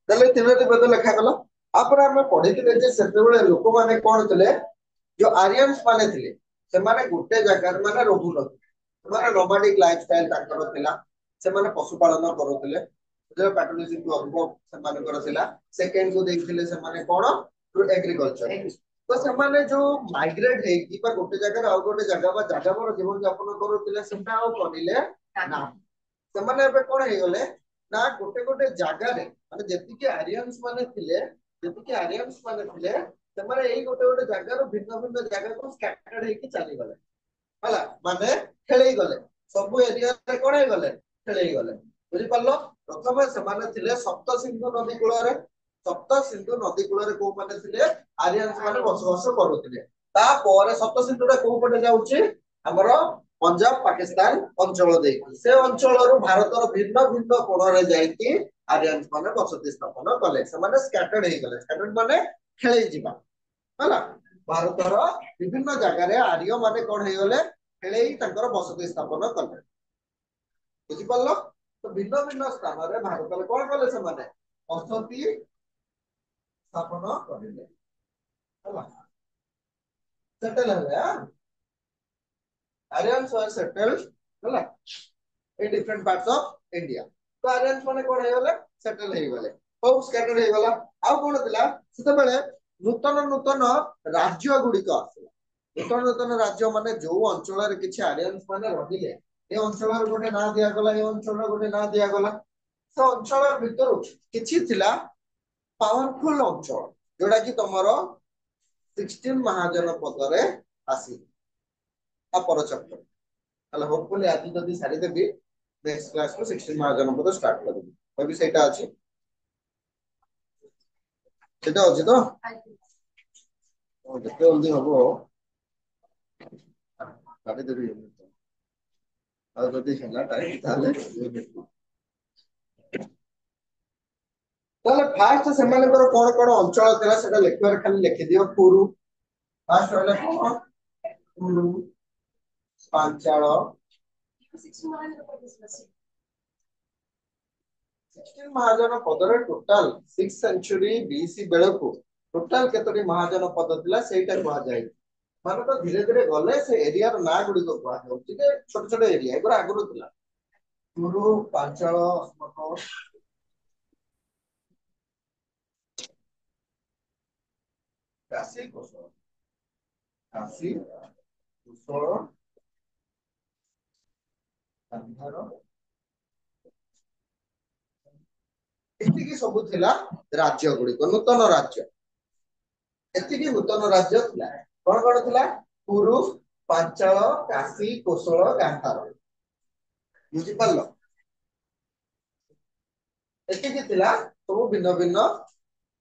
ତାହେଲେ ତିନୋଟି ବେଦ ଲେଖା ଗଲା। ତାପରେ ଆମେ ପଢିଥିଲେ ଯେ ସେତେବେଳେ ଲୋକମାନେ କଣ ଥିଲେ, ଯୋଉ ଆରିୟନ୍ସ ମାନେ ଥିଲେ ସେମାନେ ଗୋଟେ ଜାଗାରେ ମାନେ ରହୁନଥିଲେ, ସେମାନେ ନୋମାଡିକ ଲାଇଫ ଷ୍ଟାଇଲ ତାଙ୍କର ଥିଲା। ସେମାନେ ପଶୁପାଳନ କରୁଥିଲେ, ପାଟୋଲୋଜି ଅଧିକ ସେମାନଙ୍କର ଥିଲା। ସେକେଣ୍ଡ କୁ ଦେଇଥିଲେ ସେମାନେ କଣ, ଏଗ୍ରିକଲଚର। ତ ସେମାନେ ଯୋଉ ମାଇଗ୍ରେଟ ହେଇକି ବା ଗୋଟେ ଜାଗାରେ ଆଉ ଗୋଟେ ଜାଗା ବା ଯାଯାବର ଜୀବନ ଯାପନ କରୁଥିଲେ ସେଟା ଆଉ କରିଲେ ନା। ସେମାନେ ଏବେ କଣ ହେଇଗଲେ ନା ଗୋଟେ ଗୋଟେ ଜାଗାରେ ମାନେ ଯେତିକି ଆରିୟନ୍ସ ମାନେ ଥିଲେ ସେମାନେ ଏଇ ଗୋଟେ ଗୋଟେ ଜାଗାରୁ ଭିନ୍ନ ଭିନ୍ନ ଜାଗାକୁ ସ୍କାଟର୍ଡ ହେଇକି ଚାଲିଗଲେ ହେଲା, ମାନେ ଖେଳେଇ ଗଲେ, ସବୁ ଏରିଆରେ କଣ ହେଇଗଲେ, ଖେଳେଇ ଗଲେ। ବୁଝିପାରିଲ? ପ୍ରଥମେ ସେମାନେ ଥିଲେ ସପ୍ତ ସିନ୍ଧୁ ନଦୀ କୂଳରେ। ସପ୍ତ ସିନ୍ଧୁ ନଦୀ କୂଳରେ କୋଉମାନେ ଥିଲେ, ଆରିୟନ୍ସ ମାନେ ବସବାସ କରୁଥିଲେ। ତାପରେ ସପ୍ତ ସିନ୍ଧୁଟା କୋଉ ପଟେ ଯାଉଛି, ଆମର ପଞ୍ଜାବ ପାକିସ୍ତାନ ଅଞ୍ଚଳ ଦେଇକି, ସେ ଅଞ୍ଚଳରୁ ଭାରତର ଭିନ୍ନ ଭିନ୍ନ କୋଣରେ ଯାଇକି ଆରିୟନ୍ସ ମାନେ ବସତି ସ୍ଥାପନ କଲେ। ସେମାନେ ସ୍କାଟର୍ଡ ହେଇଗଲେ, ସ୍କାଟର୍ଡ ମାନେ ଖେଳେଇ ଯିବା ହେଲା। ଭାରତର ବିଭିନ୍ନ ଜାଗାରେ ଆର୍ୟ ମାନେ କଣ ହେଇଗଲେ, ଖେଳେଇ ତାଙ୍କର ବସତି ସ୍ଥାପନ କଲେ। ବୁଝିପାରିଲ? ତ ଭିନ୍ନ ଭିନ୍ନ ସ୍ଥାନରେ ଭାରତରେ କଣ କଲେ, ସେମାନେ ବସତି ସ୍ଥାପନ କରିଲେ ହେଲା, ସେଟେଲ ହେଲେ। Aryans were settled ହେଲା in different parts of India। ତ Aryans ମାନେ କଣ ହେଇଗଲେ, ସେଟେଲ ହେଇଗଲେ। ହଉ, ସ୍କାଟର୍ଡ ହେଇଗଲା। ଆଉ କଣ ଥିଲା, ସେତେବେଳେ ନୂତନ ନୂତନ ରାଜ୍ୟ ଗୁଡିକ ଆସିଲା। ନୂତନ ନୂତନ ରାଜ୍ୟ ମାନେ ଯୋଉ ଅଞ୍ଚଳରେ କିଛି ଆରିୟନ୍ସ ମାନେ ରହିଲେ, ଏ ଅଞ୍ଚଳର ଗୋଟେ ନାଁ ଦିଆଗଲା, ଏ ଅଞ୍ଚଳର ଗୋଟେ ନାଁ ଦିଆଗଲା। ସେ ଅଞ୍ଚଳ ଭିତରୁ କିଛି ଥିଲା ପାୱାରଫୁଲ ଅଞ୍ଚଳ, ଯୋଉଟା କି ତମର 16 ମହାଜନ ପଦରେ ଆସି ଅପର ଚକ୍ର। ତାହେଲେ ହୋପଫୁଲି ଆଜି ଯଦି ସାରିଦେବି, ନେକ୍ସଟ କ୍ଲାସ କୁ 16 ମହାଜନ ପଦ ଷ୍ଟାର୍ଟ କରିବି। କହିବି ସେଇଟା ଅଛି, ସେଇଟା ଅଛି ତ? ଯେତେ ଜଲଦି ହବ କାଟିଦେବି। ଆଉ ଯଦି ହେଲା ଟାଇମ ତାହେଲେ ଫାଷ୍ଟ ସେମାନଙ୍କର କଣ କଣ ଅଞ୍ଚଳ ଥିଲା ସେଟା ଲେଖିବାରେ ଖାଲି ଲେଖିଦିଅ। କୁରୁ ଫାଷ୍ଟ ରହିଲା କଣ, କୁରୁ, ପାଞ୍ଚାଳ, 16 ମହାଜନ ପଦରେ ଟୋଟାଲ 6th ସେଞ୍ଚୁରୀ BC ବେଳକୁ ଟୋଟାଲ କେତୋଟି ମହାଜନ ପଦ ଥିଲା ସେଇଟା କୁହାଯାଏ। ମାନେ ତ ଧୀରେ ଧୀରେ ଗଲେ ସେ ଏରିଆର ନାଁ ଗୁଡିକ କୁହାଯାଉଛି ଯେ ଛୋଟ ଛୋଟ ଏରିଆ ଏଗୁରା ଆଗରୁ ଥିଲା। କୁରୁ, ପାଞ୍ଚାଳ, କାଶୀ, କୋଶଳ, କାଶୀ, କୋଶଳ, ଗାନ୍ଧାର, ଏତିକି ସବୁ ଥିଲା ରାଜ୍ୟ ଗୁଡିକ, ନୂତନ ରାଜ୍ୟ। ଏତିକି ନୂତନ ରାଜ୍ୟ ଥିଲା। କଣ କଣ ଥିଲା, କୁରୁ, ପାଞ୍ଚାଳ, କାଶୀ, କୋଶଳ, ଗାନ୍ଧାର। ବୁଝିପାରିଲ? ଏତିକି ଥିଲା ସବୁ ଭିନ୍ନ ଭିନ୍ନ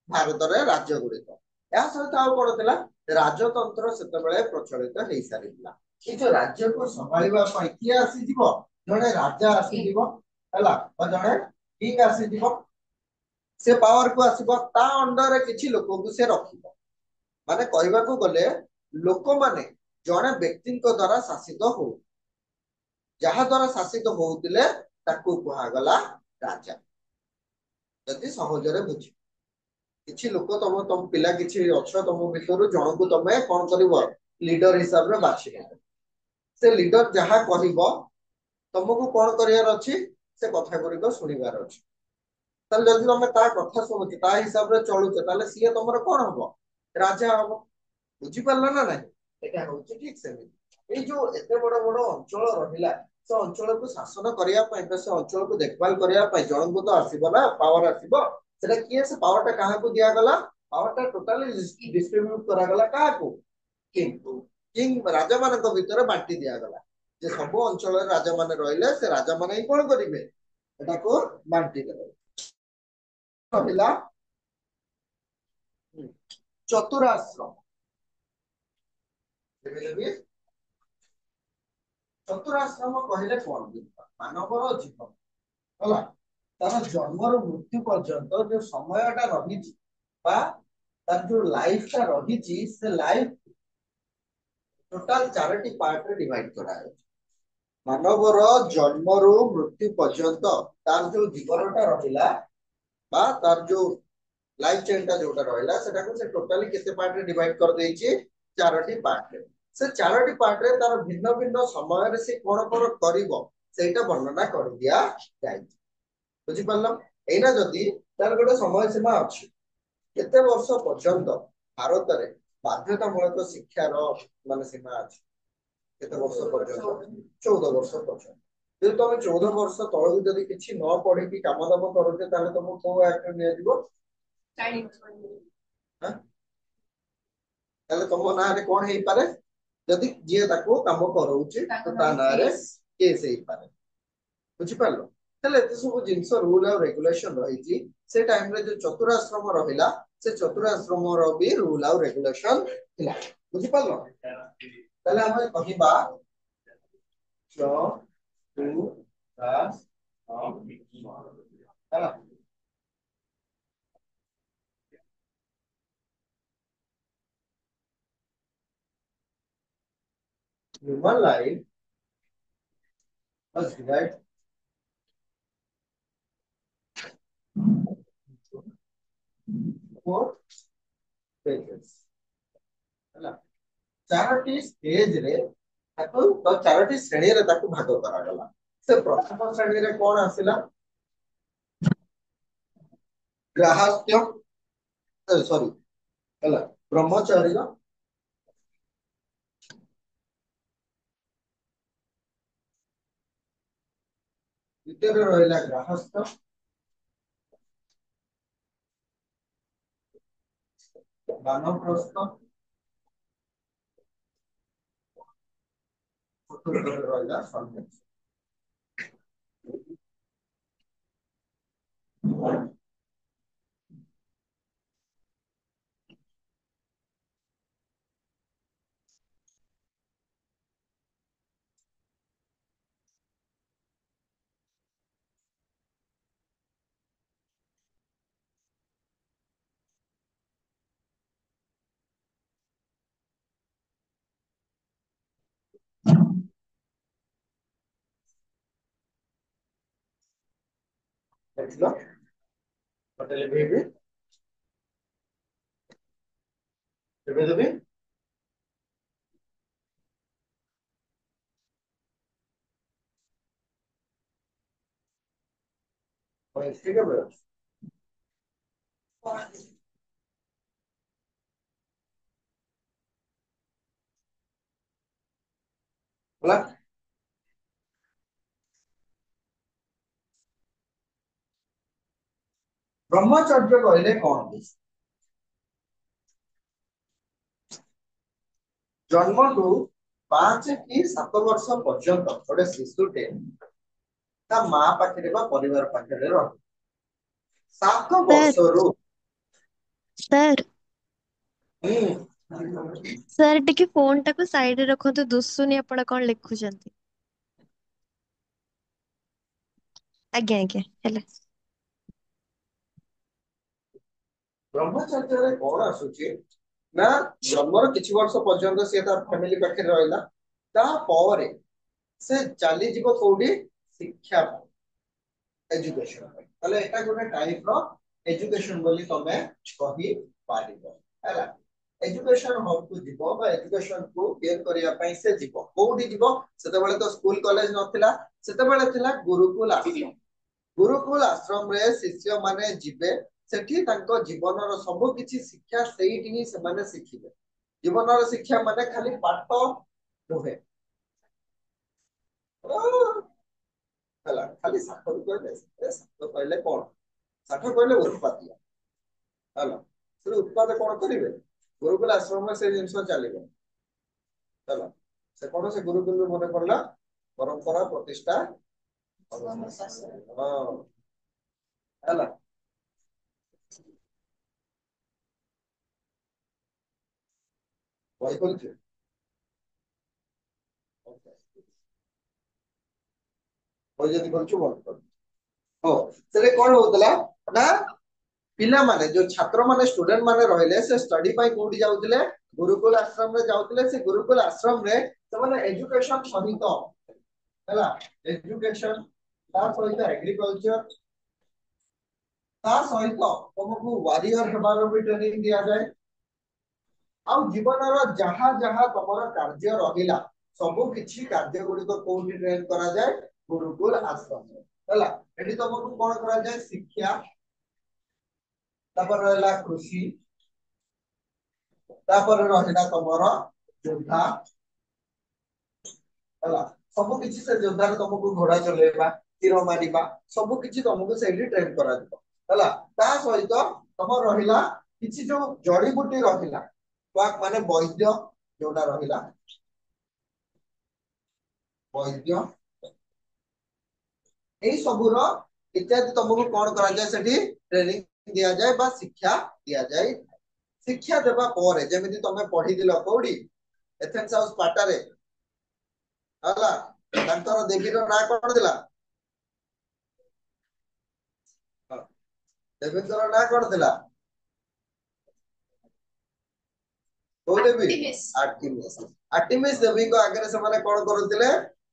ଭାରତରେ ରାଜ୍ୟ ଗୁଡିକ। ଏହା ସହିତ ଆଉ କଣ ଥିଲା, ରାଜତନ୍ତ୍ର ସେତେବେଳେ ପ୍ରଚଳିତ ହେଇସାରିଥିଲା। ଏଇ ଯୋଉ ରାଜ୍ୟକୁ ସମ୍ଭାଳିବା ପାଇଁ କିଏ ଆସିଯିବ, ଜଣେ ରାଜା ଆସିଯିବ ହେଲା, ବା ଜଣେ କିଙ୍ଗ ଆସିଯିବ। ସେ ପାୱାରକୁ ଆସିବ, ତା ଅଣ୍ଡରରେ କିଛି ଲୋକଙ୍କୁ ସେ ରଖିବ। ମାନେ କହିବାକୁ ଗଲେ ଲୋକମାନେ ଜଣେ ବ୍ୟକ୍ତିଙ୍କ ଦ୍ଵାରା ଶାସିତ ହଉ, ଯାହା ଦ୍ଵାରା ଶାସିତ ହଉଥିଲେ ତାକୁ କୁହାଗଲା ରାଜା। ଯଦି ସହଜରେ ବୁଝି, କିଛି ଲୋକ ତମ ପିଲା କିଛି ଅଛ, ତମ ଭିତରୁ ଜଣକୁ ତମେ କଣ କରିବ, ଲିଡର ହିସାବରେ ବାଛିବ। ସେ ଲିଡର ଯାହା କହିବ ତମକୁ କଣ କରିବାର ଅଛି, ସେ କଥା ଗୁଡିକ ଶୁଣିବାର ଅଛି। ତାହେଲେ ଯଦି ତମେ ତା କଥା ଶୁଣୁଛ, ତା ହିସାବରେ ଚଳୁଛ, ତାହେଲେ ସିଏ ତମର କଣ ହବ, ରାଜା ହବ। ବୁଝିପାରିଲ ନା ନାହିଁ? ଏଇଟା ହଉଛି ଠିକ ସେମିତି। ଏଇ ଯୋଉ ଏତେ ବଡ ବଡ ଅଞ୍ଚଳ ରହିଲା, ସେ ଅଞ୍ଚଳକୁ ଶାସନ କରିବା ପାଇଁ, ସେ ଅଞ୍ଚଳକୁ ଦେଖଭାଲ କରିବା ପାଇଁ ଜଣଙ୍କୁ ତ ଆସିବ ନା, ପାୱାର ଆସିବ। ସେଟା କିଏ, ସେ ପାୱାର ଟା କାହାକୁ ଦିଆଗଲା, ପାୱାର ଟା ଟୋଟାଲି ଡିଷ୍ଟ୍ରିବ୍ୟୁଟ କରାଗଲା କାହାକୁ, କିଙ୍ଗକୁ। କିଙ୍ଗ ରାଜା ମାନଙ୍କ ଭିତରେ ବାଣ୍ଟି ଦିଆଗଲା ଯେ ସବୁ ଅଞ୍ଚଳରେ ରାଜା ମାନେ ରହିଲେ, ସେ ରାଜା ମାନେ ହିଁ କଣ କରିବେ, ଏଟାକୁ ବାଣ୍ଟି ଦେବେ। ରହିଲା ଚତୁରାଶ୍ର। ଚତୁରାଶ୍ରମ କହିଲେ କଣ, ମାନବର ଜୀବନ ହେଲା, ତାର ଜନ୍ମରୁ ମୃତ୍ୟୁ ପର୍ଯ୍ୟନ୍ତ ଯୋଉ ସମୟଟା ରହିଛି ବା ତାର ଯୋଉ ଲାଇଫ ଟା ରହିଛି, ସେ ଲାଇଫ ଟୋଟାଲ 4ଟି ପାର୍ଟରେ ଡିଭାଇଡ କରାଯାଇଛି। ମାନବର ଜନ୍ମରୁ ମୃତ୍ୟୁ ପର୍ଯ୍ୟନ୍ତ ତାର ଯୋଉ ଜୀବନଟା ରହିଲା, बा तार जो लाइफ चेन टा जोटा रहला सेटा को से टोटली केते पार्ट रे डिवाइड कर देछि चारोटी पार्ट रे से चारोटी पार्ट रे तार भिन्न भिन्न समय रे से कोन कोन करिवो सेटा वर्णना कर दिया जाय बुझि पल्ला एना जदी तार गोटे समय सीमा अछि केते वर्ष पर्यंत भारत रे बाध्यतामूलक शिक्षार माने सीमा अछि केते वर्ष पर्यंत 14 वर्ष पर्यंत ଯଦି ତମେ 14 ବର୍ଷ ତଳକୁ ଯଦି କିଛି ନ ପଢିକି କାମ ଦାମ କରୁଛେ ତାହେଲେ ତମକୁ କୋଉ ଆକ୍ଟ ନିଆଯିବ ତାହେଲେ ତମ ନାଁରେ କଣ ହେଇପାରେ ଯଦି ଯିଏ ତାକୁ କାମ କରାଉଛି ତ ତା ନାଁରେ କେସ୍ ହେଇପାରେ ବୁଝିପାରିଲ ତାହେଲେ ଏତେ ସବୁ ଜିନିଷ ରୁଲ ଆଉ ରେଗୁଲେସନ ରହିଛି ସେ ଟାଇମରେ ଯୋଉ ଚତୁରାଶ୍ରମ ରହିଲା ସେ ଚତୁରାଶ୍ରମର ବି ରୁଲ ଆଉ ରେଗୁଲେସନ ଥିଲା ବୁଝିପାରିଲ ତାହେଲେ ଆମେ କହିବା ହେଲା human life was divided 4 stages ହେଲା चारोटी स्टेज रे ताको तो चारोटी श्रेणी रे ताको भाग करा गला से प्रथम श्रेणी रे कोन आसिला ग्राहस्थ्य सॉरी ହେଲା ब्रह्मचर्य द्वितीय रे रहला ग्राहस्थ वानप्रस्थ चतुर्थ रे रहला सन्यासी देखलो होटल भी देबे और ठीक है बड़ा बोला ब्रह्मचर्य कहले कौन जन्म टू 5 कि 7 वर्ष पर्यंत गोटे शिशुटे ता मां पाखरे बा परिवार पाखरे रह 7 सर वर्षरू सर हम्म सर टिके फोन टाको साइड रे रखंतु दुसुनी आपण कोन लिखुचंती आज्ञा आज्ञा ହେଲା ब्रह्मचर्य रे कोन आसुची ना जन्मर किछि वर्ष पर्यंत से तार फैमिली पाखरे रहला ता परे से चाली जीव कोडी शिक्षा एजुकेशन ताले एटा गोटे टाइप रो एजुकेशन बोली तमे कहि पारिबो हैला एजुकेशन हम को जीवो बा एजुकेशन को गेन करिया पई से जीवो कोडी जीवो सेते बेले तो स्कूल कॉलेज नथिला सेते बेले थिला गुरुकुल आश्रम रे शिष्य माने जिबे सेठी तांको जीवनर सब किछि शिक्षा सेठी ही से माने शिखिबे जीवनर शिक्षा माने खाली पाठ नुहे ହେଲା ଖାଲି ଷାଠ କହିଲେ ଷାଠ କହିଲେ କଣ ଷାଠ କହିଲେ ଉତ୍ପାଦ ହେଲା ସେ ଉତ୍ପାଦ କଣ କରିବେ ଗୁରୁକୁଲ ଆଶ୍ରମରେ ସେ ଜିନିଷ ଚାଲିବ ହେଲା ସେ କଣ ସେ ଗୁରୁକୁଲ ମନେ ପଡିଲା ପରମ୍ପରା ପ୍ରତିଷ୍ଠା ହଁ ହେଲା ବହି ଖୋଲିଛୁ ବହି ଯଦି ଖୋଲିଛୁ ବନ୍ଦ କର ହଉ ସେରେ କଣ ହଉଥିଲା ନା पिला माने जो छात्र माने स्टूडेंट माने रहले से स्टडी पाई कोडी जाउतले गुरुकुल आश्रम रे जाउतले से गुरुकुल आश्रम रे से माने एजुकेशन सहित हैला एजुकेशन ता सहित एग्रीकल्चर ତା ସହିତ ତମକୁ ୱାରିୟର ହେବାର ବି ଟ୍ରେନିଂ ଦିଆଯାଏ। ଆଉ ଜୀବନର ଯାହା ଯାହା ତମର କାର୍ଯ୍ୟ ରହିଲା ସବୁ କିଛି କାର୍ଯ୍ୟ ଗୁଡିକ କୋଉଠି ଟ୍ରେନ୍ କରାଯାଏ? ଗୁରୁକୁଲ ଆଶ୍ରମରେ। ହେଲା, ଏଠି ତମକୁ କଣ କରାଯାଏ? ଶିକ୍ଷା, ତାପରେ ରହିଲା କୃଷି, ତାପରେ ରହିଲା ତମର ଯୋଦ୍ଧା। ହେଲା, ସବୁ କିଛି ସେ ଯୋଦ୍ଧାରେ ତମକୁ ଘୋଡା ଚଲେଇବା, ତୀର ମାରିବା, ସବୁ କିଛି ତମକୁ ସେଇଠି ଟ୍ରେନ୍ କରାଯିବ। ହେଲା, ତା ସହିତ ତମର ରହିଲା କିଛି ଯୋଉ ଜଡିବୁଟି ରହିଲା, ମାନେ ବୈଦ୍ୟ ଯୋଉଟା ରହିଲା, ବୈଦ୍ୟ, ଏଇ ସବୁର ଇତ୍ୟାଦି ତମକୁ କଣ କରାଯାଏ? ସେଠି ଟ୍ରେନିଂ ଦିଆଯାଏ ବା ଶିକ୍ଷା ଦିଆଯାଏ। ଶିକ୍ଷା ଦେବା ପରେ ଯେମିତି ତମେ ପଢିଥିଲ କୋଉଠି? ଏଥେନ୍ସ ଆଉ ସ୍ପାର୍ଟାରେ। ହେଲା, ତାଙ୍କର ଦେବୀର ନାଁ କଣ ଥିଲା? ଦେବୀଙ୍କର ନାଁ କଣ ଥିଲା? କୋଉ ଦେବୀ? ଆର୍ଟିମିସ୍। ଆର୍ଟିମିସ୍ ଦେବୀଙ୍କ ଆଗରେ ସେମାନେ କଣ କରୁଥିଲେ?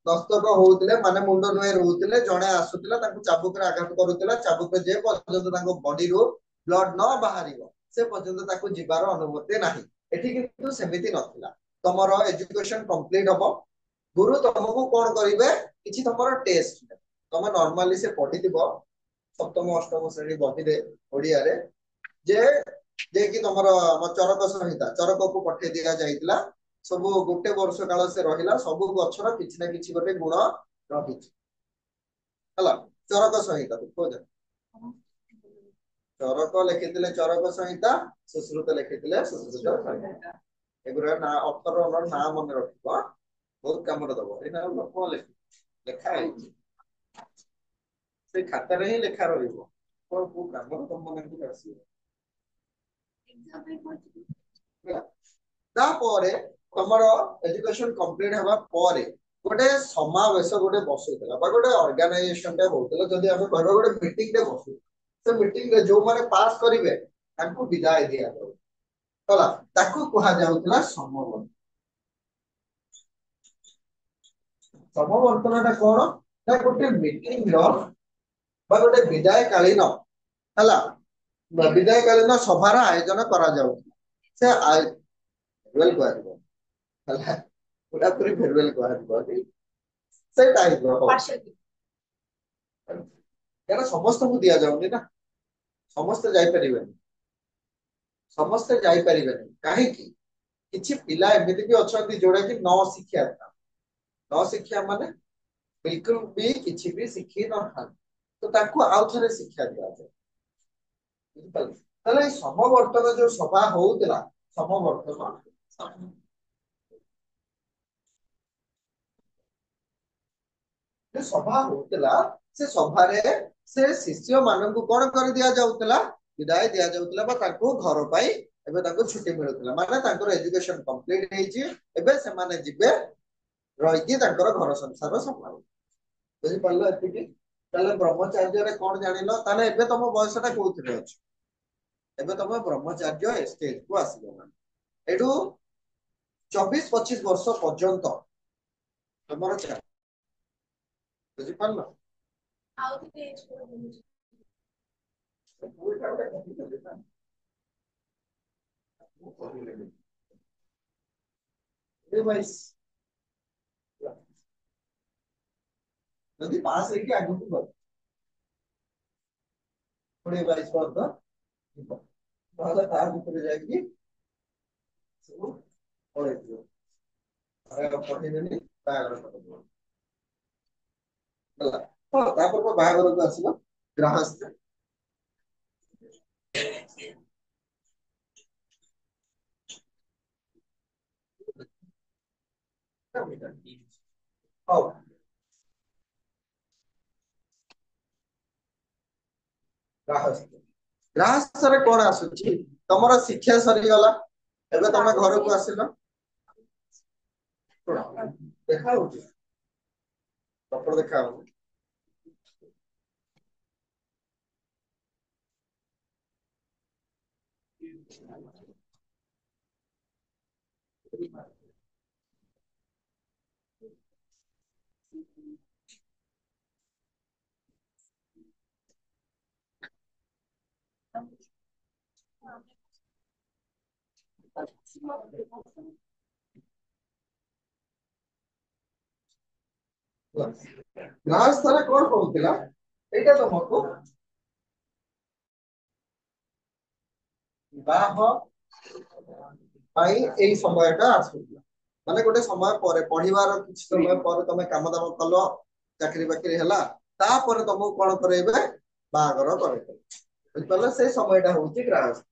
ଦସ୍ତକ ହଉଥିଲେ, ମାନେ ମୁଣ୍ଡ ନୁହେଁ ରହୁଥିଲେ। ଜଣେ ଆସୁଥିଲା ତାଙ୍କୁ ଚାବୁକରେ ଆଘାତ କରୁଥିଲା, ଚାବୁକ ଯେ ପର୍ଯ୍ୟନ୍ତ ତାଙ୍କ ବଡିରୁ ବ୍ଲଡ ନ ବାହାରିବ ସେ ପର୍ଯ୍ୟନ୍ତ ତାକୁ ଯିବାର ଅନୁମତି ନାହିଁ। ଏଠି କିନ୍ତୁ ସେମିତି ନଥିଲା। ତମର ଏଜୁକେସନ କମ୍ପ୍ଲିଟ ହବ, ଗୁରୁ ତମକୁ କଣ କରିବେ? କିଛି ତମର ଟେଷ୍ଟ, ତମେ ନର୍ମାଲି ସେ ପଢିଥିବ ସପ୍ତମ ଅଷ୍ଟମ ଶ୍ରେଣୀ ବହିରେ ଓଡିଆରେ, ଯେ ଯେ କି ତମର ଚରକ ସଂହିତା, ଚରକକୁ ପଠେଇ ଦିଆଯାଇଥିଲା। ସବୁ ଗୋଟେ ବର୍ଷ କାଳ ସେ ରହିଲା, ସବୁ ଗଛର କିଛି ନା କିଛି ଗୋଟେ ଗୁଣ ରହିଛି। ହେଲା, ଚରକ ସଂହିତା ଦେଖୁଛ, ଚରକ ଲେଖିଥିଲେ ଚରକ ସଂହିତା, ସୁଶ୍ରୁତ ଲେଖିଥିଲେ ସୁଶ୍ରୁତ ସଂହିତା। ଏଗୁରା ନା ଅକ୍ଷର ନାଁ ମନେ ରଖିବ, ବହୁତ କାମରେ ଦବ। ଏଇଟା କଣ ଲେଖା ହେଇଛି ସେ ଖାତାରେ ହିଁ ଲେଖା ରହିବ, କଣ କୋଉ କାମରେ ତମ ମନେ ଆସିବ। ତାପରେ ତମର ଏଜୁକେସନ କମ୍ପ୍ଲିଟ ହେବା ପରେ ଗୋଟେ ସମାବେଶ ଗୋଟେ ବସୁଥିଲା ବା ଗୋଟେ ଅର୍ଗାନାଇଜେସନ ଟେ ହଉଥିଲା। ଯଦି ଆମେ କହିବା ଗୋଟେ ମିଟିଂ ଟେ ବସୁ, ସେ ମିଟିଂ ରେ ଯୋଉମାନେ ପାସ୍ କରିବେ ତାଙ୍କୁ ବିଦାୟ ଦିଆଯାଉ। ହେଲା, ତାକୁ କୁହାଯାଉଥିଲା ସମବର୍ତ୍ତନ। ସମବର୍ତ୍ତନ ଟା କଣ? ନା ଗୋଟେ ମିଟିଂ ର ବା ଗୋଟେ ବିଦାୟ କାଳୀନ, ହେଲା, ବିଦାୟ କାଳୀନ ସଭାର ଆୟୋଜନ କରାଯାଉ। ସେ ହେଲା, ପୁରାପୁରି ଫେରୱେଲ କୁହାଯିବ ସେଇ ଟାଇପ ର। କାରଣ ସମସ୍ତଙ୍କୁ ଦିଆଯାଉନି ନା, ସମସ୍ତେ ଯାଇପାରିବେନି, ସମସ୍ତେ ଯାଇପାରିବେନି। କାହିଁକି? କିଛି ପିଲା ଏମିତି ବି ଅଛନ୍ତି ଯୋଉଟା କି ନ ଶିକ୍ଷା, ନ ଶିକ୍ଷା ମାନେ ବିଲକୁଲ ବି କିଛି ବି ଶିଖି ନଥାନ୍ତି, ତ ତାଙ୍କୁ ଆଉ ଥରେ ଶିକ୍ଷା ଦିଆଯାଏ। ବୁଝିପାରିଲେ? ତାହେଲେ ଏଇ ସମବର୍ତ୍ତନ ଯୋଉ ସଭା ହଉଥିଲା, ସମବର୍ତ୍ତନ ସଭା ହଉଥିଲା, ସେ ସଭାରେ ସେ ଶିଷ୍ୟ ମାନଙ୍କୁ କଣ କରି ଦିଆଯାଉଥିଲା? ବିଦାୟ ଦିଆଯାଉଥିଲା ବା ତାଙ୍କୁ ଘର ପାଇଁ ଏବେ ତାଙ୍କୁ ଛୁଟି ମିଳୁଥିଲା। ମାନେ ତାଙ୍କର ଏଜୁକେସନ କମ୍ପ୍ଲିଟ ହେଇଛି, ଏବେ ସେମାନେ ଯିବେ ରହିକି ତାଙ୍କର ଘର ସଂସାର ସମ୍ଭାଳିବେ। ବୁଝିପାରିଲ ଏତିକି? ତାହେଲେ ବ୍ରହ୍ମଚାର୍ଯ୍ୟରେ କଣ ଜାଣିଲ? ତାହେଲେ ଏବେ ତମ ବୟସ ଟା କୋଉଥିରେ ଅଛି? ଏବେ ତମ ବ୍ରହ୍ମଚାର୍ଯ୍ୟ ଷ୍ଟେଜ କୁ ଆସିଗଲାଣି। ଏଠୁ 24-25 ବର୍ଷ ପର୍ଯ୍ୟନ୍ତ ତମର ବୁଝିପାରିଲ? ଯଦି ପାସ୍ ହେଇକି ଆଗକୁ ଗଲ 20-22 ବର୍ଷ ଯିବ, ତାହେଲେ ତା ଭିତରେ ଯାଇକି ସବୁ ପଳେଇଥିବ, ପଠେଇଦେଲି ବାହାଘର କରିଦେବ। ହେଲା, ହଁ, ତାପରେ ବାହାଘରକୁ ଆସିବ ଗ୍ରାହସ୍ଥ। ହଉ, ଗ୍ରାହସ୍ଥ, ଗ୍ରାହସ୍ଥରେ କଣ ଆସୁଛି? ତମର ଶିକ୍ଷା ସରିଗଲା, ଏବେ ତମେ ଘରକୁ ଆସିଲ। ଦେଖା ହଉଛି ପ୍ରପର, ଦେଖା ହଉଛି। ଗ୍ରାହସ୍ଥରେ କଣ କହୁଥିଲା ଏଇଟା ତମକୁ ବିବାହ ପାଇଁ ଏଇ ସମୟଟା ଆସୁଥିଲା ମାନେ ଗୋଟେ ସମୟ ପରେ ପଢିବାର କିଛି ସମୟ ପରେ ତମେ କାମ ଦାମ କଲ ଚାକିରି ବାକିରି ହେଲା ତାପରେ ତମକୁ କଣ କରେଇବେ ବାହାଘର କରେଇବେ ବୁଝିପାରିଲ ସେଇ ସମୟଟା ହଉଛି ଗ୍ରାହସ୍ଥ।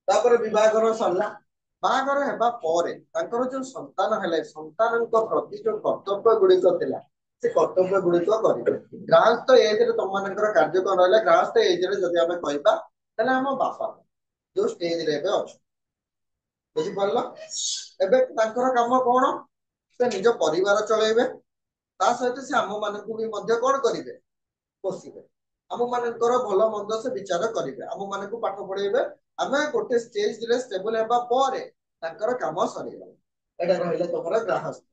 ତାପରେ ବିବାହର ସରିଲା ବାହାଘର ହେବା ପରେ ତାଙ୍କର ଯୋଉ ସନ୍ତାନ ହେଲେ ସନ୍ତାନଙ୍କ ପ୍ରତି ଯୋଉ କର୍ତ୍ତବ୍ୟ ଗୁଡିକ ଥିଲା ସେ କର୍ତ୍ତବ୍ୟ ଗୁଡିକ କରିବେ ଗ୍ରାହସ୍ଥ ଏଜରେ ତମମାନଙ୍କର କାର୍ଯ୍ୟ କଣ ରହିଲା ଗ୍ରାହସ୍ଥ ଏଜରେ ଯଦି ଆମେ କହିବା ତାହେଲେ ଆମ ବାପା ଯୋଉ ଷ୍ଟେଜରେ ଏବେ ଅଛୁ ବୁଝିପାରିଲ ଏବେ ତାଙ୍କର କାମ କଣ ସେ ନିଜ ପରିବାର ଚଳେଇବେ ତା ସହିତ ସେ ଆମ ମାନଙ୍କୁ ବି ମଧ୍ୟ କଣ କରିବେ ପୋଷିବେ ଆମ ମାନଙ୍କର ଭଲ ମନ୍ଦ ସେ ବିଚାର କରିବେ ଆମ ମାନଙ୍କୁ ପାଠ ପଢେଇବେ ଆମେ ଗୋଟେ ଷ୍ଟେଜରେ ଷ୍ଟେବଲ ହେବା ପରେ ତାଙ୍କର କାମ ସରିଗଲା ଏଇଟା ରହିଲା ତମର ଗ୍ରାହସ୍ଥ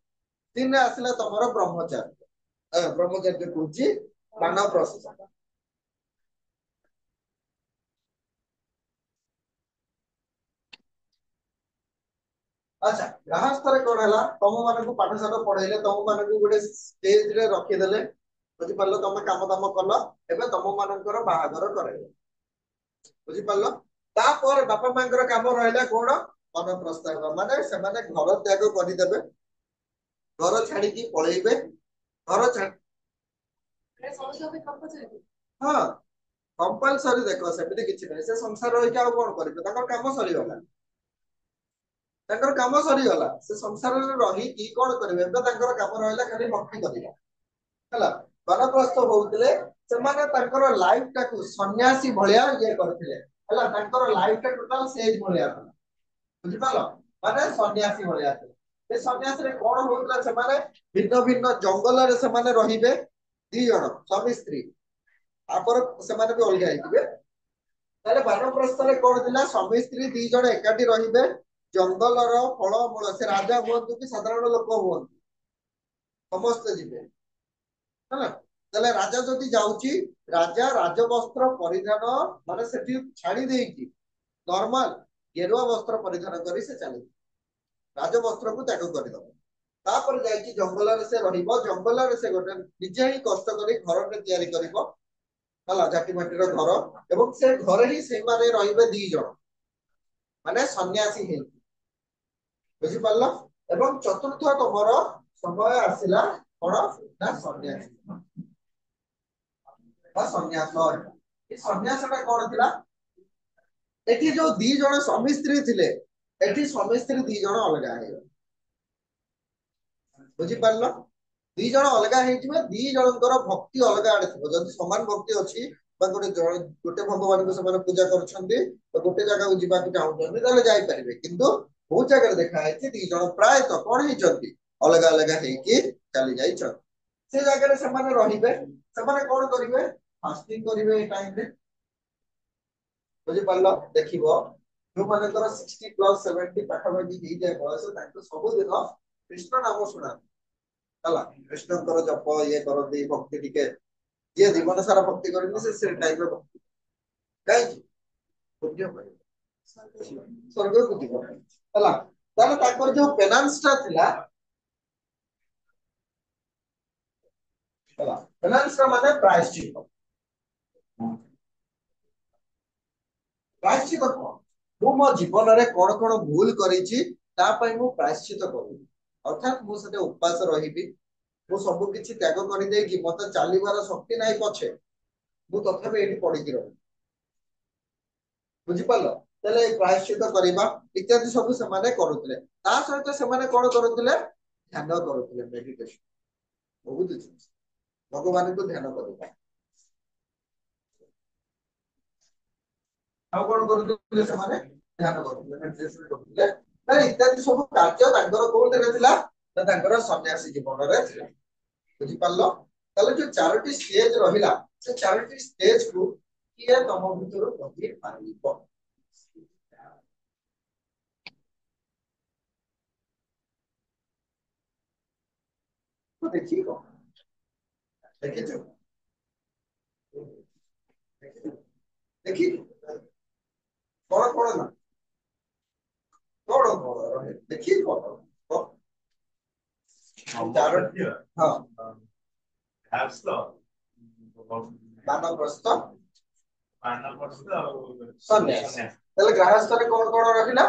ତିନିରେ ଆସିଲା ତମର ବ୍ରହ୍ମଚାରୀ ବ୍ରହ୍ମଚାରୀ କହୁଛି ମାନବ ପ୍ରଶାସନ ଆଚ୍ଛା ଗ୍ରାହସ୍ଥରେ କଣ ହେଲା ତମ ମାନଙ୍କୁ ପାଠ ସାଠ ପଢେଇଲେ ତମ ମାନଙ୍କୁ ଗୋଟେ ଷ୍ଟେଜରେ ରଖିଦେଲେ ବୁଝିପାରିଲ ତମେ କାମ ଦାମ କଲ ଏବେ ତମ ମାନଙ୍କର ବାହାଘର କରାଇଲେ ବୁଝିପାରିଲ ତାପରେ ବାପା ମାଙ୍କର କାମ ରହିଲା କଣ ଅନପ୍ରସ୍ଥାନ ମାନେ ସେମାନେ ଘର ତ୍ୟାଗ କରିଦେବେ ଘର ଛାଡିକି ପଳେଇବେ ଘର ଛାଡି ହଁ କମ୍ପଲସରି ଦେଖ ସେମିତି କିଛି ନାହିଁ ସେ ସଂସାର ରହିକି ଆଉ କଣ କରିବେ ତାଙ୍କର କାମ ସରିଗଲା ତାଙ୍କର କାମ ସରିଗଲା ସେ ସଂସାରରେ ରହିକି କଣ କରିବେ ଏବେ ତାଙ୍କର କାମ ରହିଲା ଖାଲି ଭକ୍ତି କରିବା ହେଲା ବାନପ୍ରସ୍ଥ ହଉଥିଲେ ସେମାନେ ତାଙ୍କର ଲାଇଫ ଟାକୁ ସନ୍ନ୍ୟାସୀ ଭଳିଆ ଇଏ କରିଥିଲେ ହେଲା ତାଙ୍କର ଲାଇଫ ଟା ଟୋଟାଲ ସେଇ ଭଳିଆ ଥିଲା ବୁଝିପାରିଲ ମାନେ ସନ୍ନ୍ୟାସୀ ଭଳିଆ ଥିଲା ଏ ସନ୍ନ୍ୟାସୀରେ କଣ ହଉଥିଲା ସେମାନେ ଭିନ୍ନ ଭିନ୍ନ ଜଙ୍ଗଲରେ ସେମାନେ ରହିବେ ଦି ଜଣ ସ୍ୱାମୀ ସ୍ତ୍ରୀ ତାପରେ ସେମାନେ ବି ଅଲଗା ହେଇଯିବେ ତାହେଲେ ବାନପ୍ରସ୍ଥରେ କଣ ଥିଲା ସ୍ୱାମୀ ସ୍ତ୍ରୀ ଦି ଜଣ ଏକାଠି ରହିବେ ଜଙ୍ଗଲର ଫଳମୂଳ ସେ ରାଜା ହୁଅନ୍ତୁ କି ସାଧାରଣ ଲୋକ ହୁଅନ୍ତୁ ସମସ୍ତେ ଯିବେ ହେଲା ତାହେଲେ ରାଜା ଯଦି ଯାଉଛି ରାଜା ରାଜବସ୍ତ୍ର ପରିଧାନ ମାନେ ସେଠି ଛାଡି ଦେଇକି ନର୍ମାଲ ଗେରୁଆ ବସ୍ତ୍ର ପରିଧାନ କରି ସେ ଚାଲିବ ରାଜବସ୍ତ୍ରକୁ ତ୍ୟାଗ କରିଦବ ତାପରେ ଯାଇକି ଜଙ୍ଗଲରେ ସେ ରହିବ ଜଙ୍ଗଲରେ ସେ ଗୋଟେ ନିଜେ ହିଁ କଷ୍ଟ କରି ଘରଟେ ତିଆରି କରିବ ହେଲା ଝାଟି ମାଟିର ଘର ଏବଂ ସେ ଘରେ ହିଁ ସେମାନେ ରହିବେ ଦି ଜଣ ମାନେ ସନ୍ନ୍ୟାସୀ ହେଇକି ବୁଝିପାରିଲ ଏବଂ ଚତୁର୍ଥ ତମର ସମୟ ଆସିଲା କଣ ନା ସନ୍ନ୍ୟାସୀ ବା ସନ୍ନ୍ୟାସ ଏ ସନ୍ନ୍ୟାସ ଟା କଣ ଥିଲା ଏଠି ଯୋଉ ଦି ଜଣ ସ୍ୱାମୀ ସ୍ତ୍ରୀ ଥିଲେ ଏଠି ସ୍ୱାମୀ ସ୍ତ୍ରୀ ଦି ଜଣ ଅଲଗା ହେଇଗଲେ ବୁଝିପାରିଲ ଦି ଜଣ ଅଲଗା ହେଇଯିବେ ଦି ଜଣଙ୍କର ଭକ୍ତି ଅଲଗା ଆଡେ ଥିବ ଯଦି ସମାନ ଭକ୍ତି ଅଛି ବା ଗୋଟେ ଭଗବାନଙ୍କୁ ସେମାନେ ପୂଜା କରୁଛନ୍ତି ତ ଗୋଟେ ଜାଗାକୁ ଯିବାକୁ ଚାହୁଁଛନ୍ତି ତାହେଲେ ଯାଇପାରିବେ କିନ୍ତୁ ବହୁତ ଜାଗାରେ ଦେଖା ହେଇଛି ଦି ଜଣ ପ୍ରାୟତଃ କଣ ହେଇଛନ୍ତି ଅଲଗା ଅଲଗା ହେଇକି ଚାଲି ଯାଇଛନ୍ତି ସେ ଜାଗାରେ ସେମାନେ ରହିବେ ସେମାନେ କଣ କରିବେ ଫାଷ୍ଟିଂ କରିବେ ଏଇ ଟାଇମରେ ବୁଝିପାରିଲ ଦେଖିବ ଯୋଉମାନଙ୍କର 60+70 ପାଖାପାଖି ହେଇଯାଏ ବୟସ ତାଙ୍କୁ ସବୁଦିନ କୃଷ୍ଣ ନାମ ଶୁଣାନ୍ତି ହେଲା କୃଷ୍ଣଙ୍କର ଜପ ଇଏ କରନ୍ତି ଭକ୍ତି ଟିକେ ଯିଏ ଜୀବନ ସାରା ଭକ୍ତି କରନ୍ତି ସେ ଟାଇମରେ ଭକ୍ତି କାହିଁକି ପୁଣ୍ୟ ପାଇଁ ସ୍ୱର୍ଗକୁ ଯିବ ହେଲା ତାହେଲେ ତାଙ୍କର ଯୋଉ ପେନାନ୍ସ ଟା ଥିଲା ହେଲା ପେନାନ୍ସ ଟା ମାନେ ପ୍ରାୟଶ୍ଚିତ ପ୍ରାୟଶ୍ଚିତ କଣ ମୁଁ ମୋ ଜୀବନରେ କଣ କଣ ଭୁଲ କରିଛି ତା ପାଇଁ ମୁଁ ପ୍ରାୟଶ୍ଚିତ କରିବି ଅର୍ଥାତ ମୁଁ ସେଠି ଉପାସ ରହିବି ମୁଁ ସବୁ କିଛି ତ୍ୟାଗ କରିଦେଇକି ମତେ ଚାଲିବାର ଶକ୍ତି ନାହିଁ ପଛେ ମୁଁ ତଥାପି ଏଇଠି ପଡିକି ରହିବି ବୁଝିପାରିଲ ତାହେଲେ ପ୍ରାୟଶ୍ଚିତ କରିବା ଇତ୍ୟାଦି ସବୁ ସେମାନେ କରୁଥିଲେ ତା ସହିତ ସେମାନେ କଣ କରୁଥିଲେ ଧ୍ୟାନ କରୁଥିଲେ ମେଡିଟେସନ ବହୁତ ଜିନିଷ ଭଗବାନଙ୍କୁ ଧ୍ୟାନ କରିବା ଆଉ କଣ କରୁଥିଲେ ସେମାନେ ଧ୍ୟାନ କରୁଥିଲେ ମେଡିଟେସନ କରୁଥିଲେ ଇତ୍ୟାଦି ସବୁ କାର୍ଯ୍ୟ ତାଙ୍କର କୋଉଥିରେ ଥିଲା ନା ତାଙ୍କର ସନ୍ନ୍ୟାସୀ ଜୀବନରେ ଥିଲା ବୁଝିପାରିଲ ତାହେଲେ ଯୋଉ ଚାରୋଟି ଷ୍ଟେଜ ରହିଲା ସେ ଚାରୋଟି ଷ୍ଟେଜ କୁ କିଏ ତମ ଭିତରୁ କହିପାରିବ ଦେଖିବ ଦେଖିଛୁ देखी कौन ना कौन रहे देखी कौन चार हाँ बानप्रस्थ सन्यास তাহলে গৃহস্থরে কোন রহিলা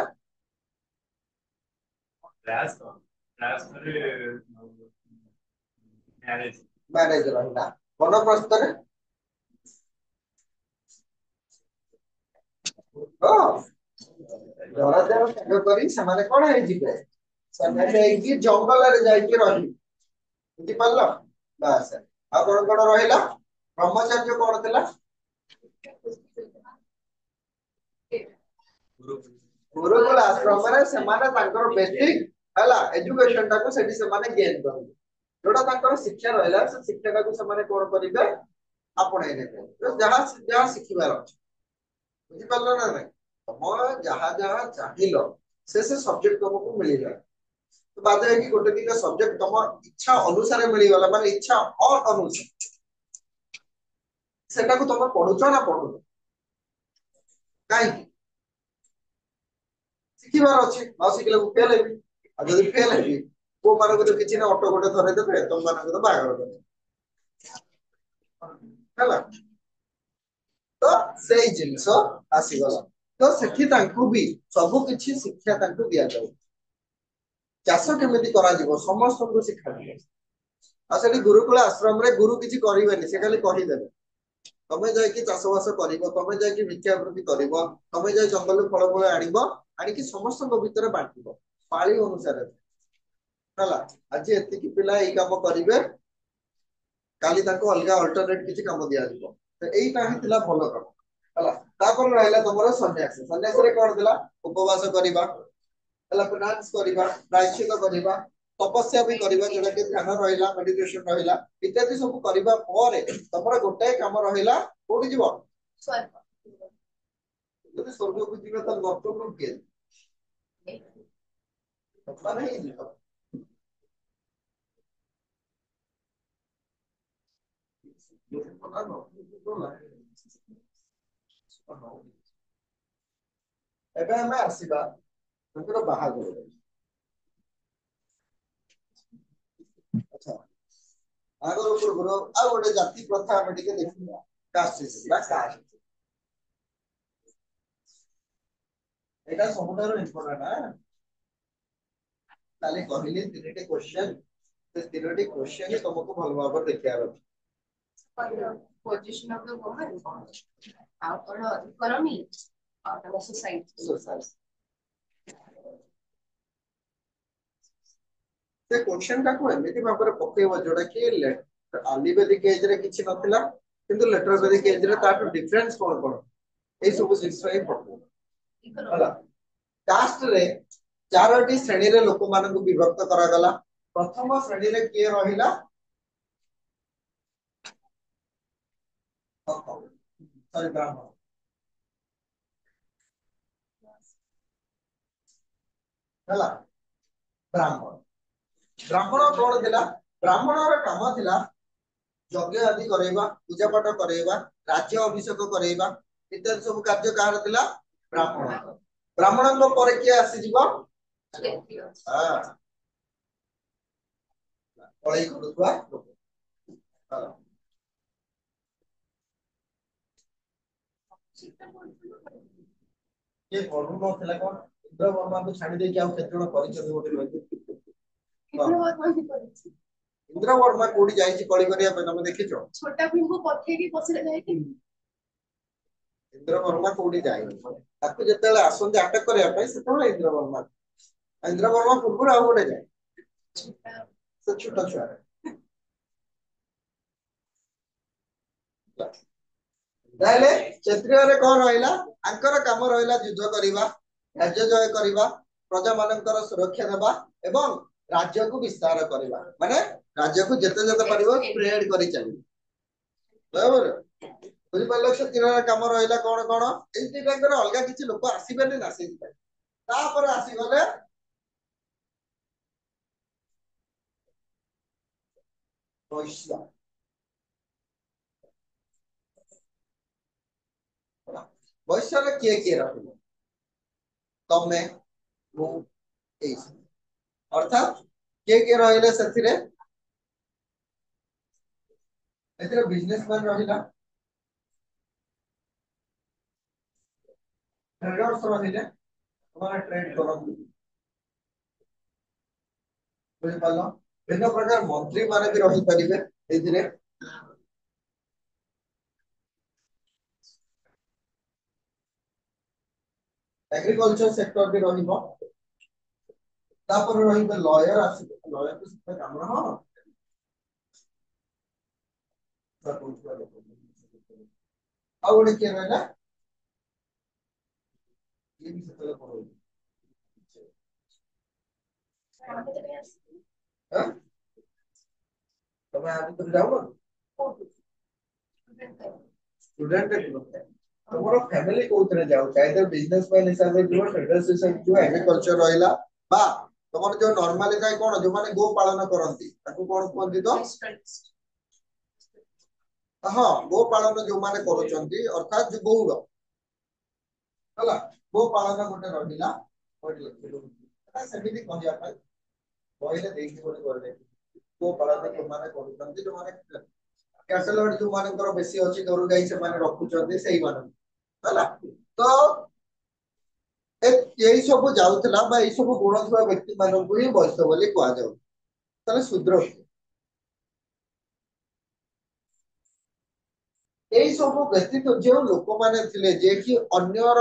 ମ୍ୟାରେଜ ରହିଲା ବନପ୍ରସ୍ଥରେ ଧରା ତ୍ୟାଗ କରି ସେମାନେ କଣ ହେଇଯିବେ ସନ୍ୟାସୀ ହେଇକି ଜଙ୍ଗଲରେ ଯାଇକି ରହିବେ ବୁଝିପାରିଲ ବାସ୍ ଆଉ କଣ ରହିଲା ବ୍ରହ୍ମଚର୍ଯ୍ୟ କଣ ଥିଲା ଗୁରୁକୁଳ ଆଶ୍ରମରେ ସେମାନେ ତାଙ୍କର ବେସିକ ହେଲା ଏଜୁକେସନ ଟାକୁ ସେଠି ସେମାନେ ଗେନ୍ କରିବେ ଯୋଉଟା ତାଙ୍କର ଶିକ୍ଷା ରହିଲା ସେ ଶିକ୍ଷାଟାକୁ ସେମାନେ କଣ କରିବେ ଆପଣେଇ ନେବେ ଯାହା ଯାହା ଶିଖିବାର ଅଛି ବୁଝିପାରିଲ ନା ନାଇଁ ତମର ଯାହା ଯାହା ଚାହିଁଲ ସେ ସବଜେକ୍ଟ ତମକୁ ମିଳିଲା ତ ବାଧ୍ୟ ହେଇକି ଗୋଟେ ଦିଟା ସବଜେକ୍ଟ ତମ ଇଚ୍ଛା ଅନୁସାରେ ମିଳିଗଲା ମାନେ ଇଚ୍ଛା ଅନୁସାରେ ସେଟାକୁ ତମେ ପଢୁଛ ନା ପଢୁନ କାହିଁକି ଶିଖିବାର ଅଛି ନ ଶିଖିଲେ ମୁଁ ଫେଲ ହେବି ଆଉ ଯଦି ଫେଲ ହେବି ପୁଅ ମାନଙ୍କୁ ତ କିଛି ନା ଅଟୋ ଗୋଟେ ଧରେଇ ଦେବେ ତମ ମାନଙ୍କୁ ତ ବାହାଘର ଦେବେ ହେଲା ତ ସେଇ ଜିନିଷ ଆସିଗଲା ତ ସେଠି ତାଙ୍କୁ ବି ସବୁ କିଛି ଶିକ୍ଷା ତାଙ୍କୁ ଦିଆଯାଉ ଚାଷ କେମିତି କରାଯିବ ସମସ୍ତଙ୍କୁ ଶିଖାଯିବ ଆଉ ସେଠି ଗୁରୁକୁଳ ଆଶ୍ରମରେ ଗୁରୁ କିଛି କରିବେନି ସେ ଖାଲି କହିଦେବେ ତମେ ଯାଇକି ଚାଷ ବାସ କରିବ ତମେ ଯାଇକି ଭିକ୍ଷାବୃତ୍ତି କରିବ ତମେ ଯାଇ ଜଙ୍ଗଲରୁ ଫଳମୂଳ ଆଣିବ ଆଣିକି ସମସ୍ତଙ୍କ ଭିତରେ ବାଣ୍ଟିବ ପାଳି ଅନୁସାରେ ହେଲା ଆଜି ଏତିକି ପିଲା ଏଇ କାମ କରିବେ କାଲି ତାଙ୍କୁ ଅଲଗା ଅଲ୍ଟରନେଟ କିଛି କାମ ଦିଆଯିବ ତ ଏଇଟା ହିଁ ଥିଲା ଭଲ କାମ ହେଲା ତାପରେ ରହିଲା ତମର ସନ୍ନ୍ୟାସରେ କଣ ଥିଲା ଉପବାସ କରିବା ହେଲା ଫିନାନ୍ସ କରିବା ପ୍ରାୟଶ୍ଚିତ କରିବା ତପସ୍ୟା ବି କରିବା ଯୋଉଟା କି ଧ୍ୟାନ ରହିଲା ମେଡିଟେସନ ରହିଲା ଇତ୍ୟାଦି ସବୁ କରିବା ପରେ ତମର ଗୋଟାଏ କାମ ରହିଲା କୋଉଠି ଯିବ ଯଦି ସ୍ୱର୍ଗକୁ ଯିବେ ତାହେଲେ ନର୍କକୁ କିଏ ହେଇଯିବ ଏବେ ଆମେ ଆସିବା ତାଙ୍କର ବାହାଘର ଆଚ୍ଛା ବାହାଘର ପୂର୍ବରୁ ଆଉ ଗୋଟେ ଜାତି ପ୍ରଥା ଆମେ ଟିକେ ଦେଖିବା କାଷ୍ଟ ଏଇଟା ସବୁଠାରୁ ଇମ୍ପୋର୍ଟାଣ୍ଟ କାଲି କହିଲି ତିନିଟି କ୍ୱେଶ୍ଚନ ସେ ତିନୋଟି କ୍ୱେଶ୍ଚନ ତମକୁ ଭଲ ଭାବରେ ଦେଖିବାର ଅଛି position of the woman ଆଉ କଣ economy ଆଉ ତାଙ୍କ society ସେ କ୍ୱେଶ୍ଚନ ଟାକୁ ଏମିତି ଭାବରେ ପକେଇବ ଯୋଉଟା କି ଆଲିବେଦିକ ଏଜ ରେ କିଛି ନଥିଲା କିନ୍ତୁ ଲେଟର ବେଦିକ ଏଜ ରେ ତାଠୁ ଡିଫରେନ୍ସ କଣ ଏଇ ସବୁ ଜିନିଷ ହିଁ ପକେଇବ ହେଲା କାଷ୍ଟରେ ଚାରୋଟି ଶ୍ରେଣୀରେ ଲୋକମାନଙ୍କୁ ବିଭକ୍ତ କରାଗଲା ପ୍ରଥମ ଶ୍ରେଣୀରେ କିଏ ରହିଲା ସରି ବ୍ରାହ୍ମଣ ହେଲା ବ୍ରାହ୍ମଣ ବ୍ରାହ୍ମଣ କଣ ଥିଲା ବ୍ରାହ୍ମଣର କାମ ଥିଲା ଯଜ୍ଞ ଆଦି କରେଇବା ପୂଜା ପାଠ କରେଇବା ରାଜ୍ୟ ଅଭିଷେକ କରେଇବା ଇତ୍ୟାଦି ସବୁ କାର୍ଯ୍ୟ କାହାର ଥିଲା ବ୍ରାହ୍ମଣ ବ୍ରାହ୍ମଣଙ୍କ ପରେ କିଏ ଆସିଯିବ କଳେଇ କରୁଥିବା ଲୋକ କିଏ କରୁ ନଥିଲା କଣ ଇନ୍ଦ୍ର ବର୍ମାକୁ ଛାଡି ଦେଇକି ଆଉ କେତେ ଜଣ କରିଛନ୍ତି ଗୋଟେ ଇନ୍ଦ୍ର ବର୍ମା କୋଉଠି ଯାଇଛି କଳି କରିବା ପାଇଁ ତମେ ଦେଖିଛ ଛୋଟା ଭୀମକୁ ପଠେଇକି ପଛରେ ଯାଇକି ଇନ୍ଦ୍ର ବର୍ମା କୋଉଠି ଯାଇନି ତାକୁ ଯେତେବେଳେ ଆସନ୍ତି ଆଟାକ କରିବା ପାଇଁ ସେତେବେଳେ ଇନ୍ଦ୍ର ବର୍ମା ପୂର୍ବରୁ ଆଉ ଗୋଟେ ଯାଏ ସେ ଛୋଟ ଛୁଆ ତାହେଲେ କ୍ଷତ୍ରିୟରେ କଣ ରହିଲା ତାଙ୍କର କାମ ରହିଲା ଯୁଦ୍ଧ କରିବା ରାଜ୍ୟ ଜୟ କରିବା ପ୍ରଜା ମାନଙ୍କର ସୁରକ୍ଷା ଦେବା ଏବଂ ରାଜ୍ୟକୁ ବିସ୍ତାର କରିବା ମାନେ ରାଜ୍ୟକୁ ଯେତେ ଯେତେ ପାରିବ ସ୍ପ୍ରେଡ କରି ଚାଲିବ ବୁଝିପାରିଲ କ୍ଷତ୍ରିୟର କାମ ରହିଲା କଣ କଣ ଏଇ ଦିଟାଙ୍କର ଅଲଗା କିଛି ଲୋକ ଆସିବେନି ନା ସେଇଥିପାଇଁ ତାପରେ ଆସିଗଲେ ବୈଶ୍ୟ ବୈଶ୍ୟରେ କିଏ କିଏ ରହିବ? ତମେ, ମୁଁ, ଏଇ ସବୁ। ଅର୍ଥାତ୍ କିଏ କିଏ ରହିଲେ ସେଥିରେ? ଏଥିରେ ବିଜନେସମ୍ୟାନ ରହିଲା, ଟ୍ରେଡର୍ସ ରହିଲେ, ସେମାନେ ଟ୍ରେଡ କରନ୍ତି, ବୁଝିପାରିଲ? ଭିନ୍ନ ପ୍ରକାର ମନ୍ତ୍ରୀ ମାନେ ବି ରହିପାରିବେ ଏଥିରେ। एग्रीकल्चर सेक्टर भी रहिबो, तापर रहिबे लॉयर आसी, लॉयर तो सब काम रहा आ गोटे के रहला ये भी सेटल करो। हां तमे आबि तो जाओ स्टूडेंट के तमरो फैमिली कोथरे जाओ, चाहे तो बिजनेसमैन हिसाब से जो ट्रेडर्स हिसाब से जो एग्रीकल्चर रहिला बा तमर जो नॉर्मली काय कोन जो माने गो पालन करंती ताको कोन कोनती तो हां गो पालन जो माने करूचंती अर्थात जो गौड़ हला गो पालन गोटे रहिला कोइ लिखिलो सेमिति कहया पाई कहले देखि कोन करले गो पालन जो माने करूचंती जो माने कैटल हड जो माने कर बेसी अछि गरु गाई से माने रखुचंती सेही माने हला तो यही सब जाउतला बा एई सब गुण थवा व्यक्ति मानन को ही वैश्य बोली कहा जाउ तले शूद्र एई सब व्यक्ति तो जो लोक माने थिले जे कि अन्यर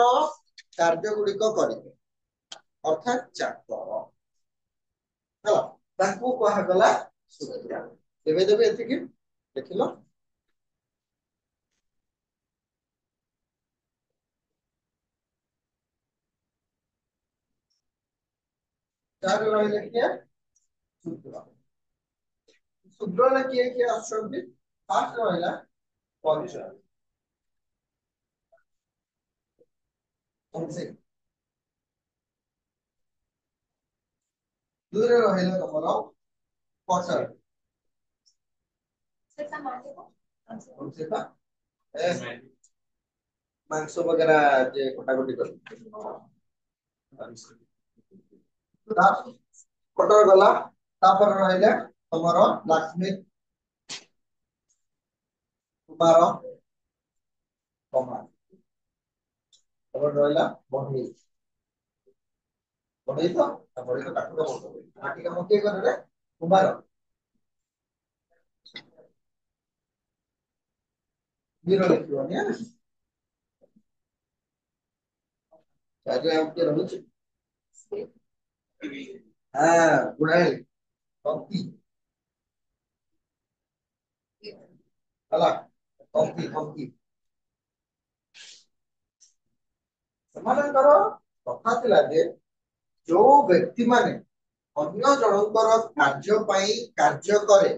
कार्य गुडी को करिवे अर्थात चाकर हला ताकू कहा गला शूद्र देबे देबे एति कि देखिलो तार रहले के शूद्र शूद्र ले के आछंती फास्ट रहला पंच हमसे दूर रहला तमरो पसर सेटा माने को हमसे का ए मांस वगैरह जे कोटाकोटी कर कटर गला तापर रहले तमरो लक्ष्मी कुमार कमा तमरो रहला बढी बढी तो काटू बोलतो आटी का मोके करे रे कुमार वीर लिखियो ने आजे हम के रहू हां गुणाई पंक्ति हला पंक्ति पंक्ति ସେମାନଙ୍କର କଥା ଥିଲା ଯେ जो व्यक्ति माने अन्य जनकर कार्य पई कार्य करे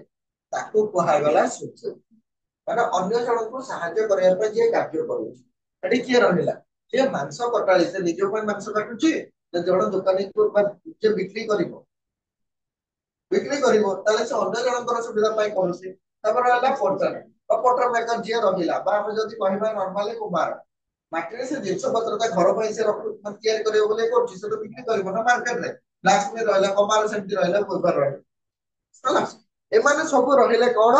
ताकू कहा गला सूत्र माने अन्य जनको सहायता करया पे जे कार्य करू एडी के रहिला जे मांस कटाली से निजो पे मांस काटुची जे जण दुकानी को जे बिक्री करिवो ताले से अन्य जनकर सुविधा पई करूसी तबर हला पोर्टर पोर्टर मेकर जे रहिला बा हम जदी कहिबा नॉर्मली कुमार मार्केट से जिंस पत्र ता घर पई से रखु तैयार करियो बोले कोठी से तो बिक्री करिवो ना मार्केट रे लास्ट में रहला कमाल सेंटी रहला कोइबार रहला हला ए माने सब रहिले कोन